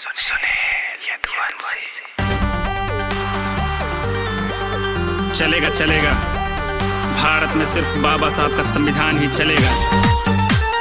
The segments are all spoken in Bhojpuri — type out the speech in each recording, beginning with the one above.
सुनील यदुवंशी। चलेगा चलेगा, भारत में सिर्फ बाबा साहब का संविधान ही चलेगा।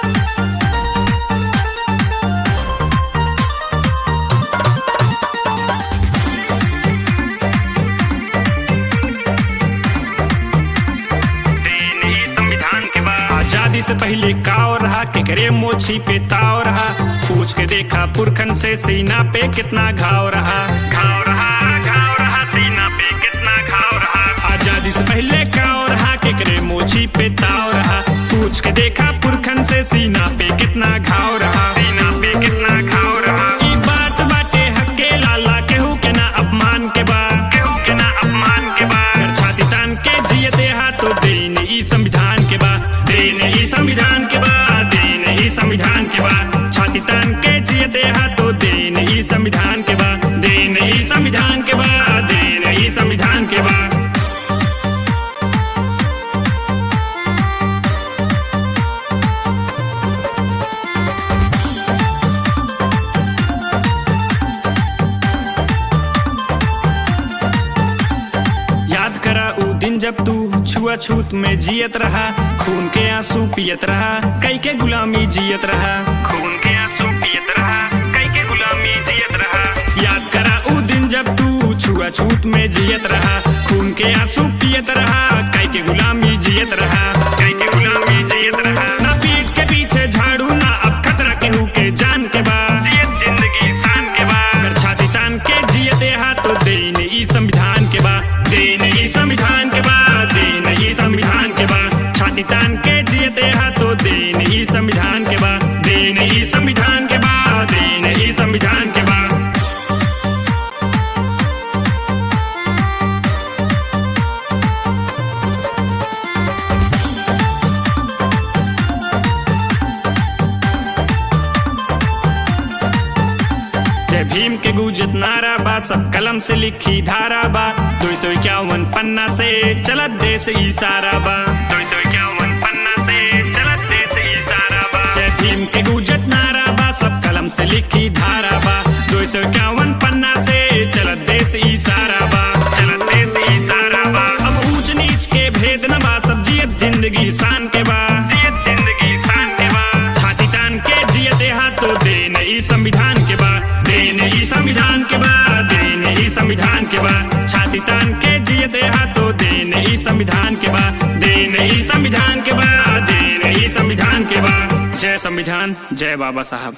आजादी से पहले काव रहा, केकरे मोछी पे ताव रहा। पूछ के देखा पुरखन से, सीना पे कितना घाव रहा। घाव रहा सीना पे कितना घाव रहा। आजादी से पहले काव रहा, केकरे मोछी पे ताव रहा। पूछ के देखा पुरखन से, सीना पे कितना घाव रहा। सीना पे कितना घाव रहा। ई बात बाटे हक्के लाला, केहू के ना अपमान के बा, केहू के ना अपमान के बा। छाती तान के जिए देहा तो देन ई संविधान के बा, देन ई संविधान के बा, देन ई संविधान के बा। छाती तान के जिए देहा तो देन ई संविधान के बा, देन ई संविधान के बा, देन ई संविधान के बा। याद करा ऊ दिन जब तू छुआछूत में जियत रहा, खून के आंसू पियत रहा, कई के गुलामी जियत रहा। खून के आंसू पियत रहा, कई के गुलामी जियत रहा। याद करा ऊ दिन जब तू छुआछूत में जियत रहा, खून के आंसू पियत रहा, कई के गुलामी जियत रहा, कई के गुलामी जियत रहा। ना पीठ के पीछे झाड़ू, ना अब खतरा केहू के जान के बा, जियत जिंदगी शान के बा। अगर छाती तान के जिए देहा तो देन ई संविधान के बा, देन ई संविधान के बा, देन ई संविधान के बा। छाती तान के जिए देहा तो देन ई संविधान के बा, देन ई संविधान के बा, देन ई संविधान के बा। जय भीम के गुजत नारा बा, सब कलम से लिखी धारा बा। 251 पन्ना से चलत देश इशारा बा, 251 पन्ना से चलत देश इशारा बा। जय भीम के गुजत नारा बा, सब कलम से लिखी धारा बा। 251 पन्ना से चलत देश इशारा बा, चलत देश इशारा बा। अब ऊंच नीच के भेद न बा, सब जियत जिंदगी शान के बा, जियत जिंदगी शान के बा। छाती तान के जियत देहा तो देन ई संविधान के बा, देन ई संविधान के बा, देन ई संविधान के बा। छाती तान के जिए देहा तो देन ई संविधान के बा, देन ई संविधान के बा, देन ई संविधान के बा। जय संविधान, जय बाबा साहब।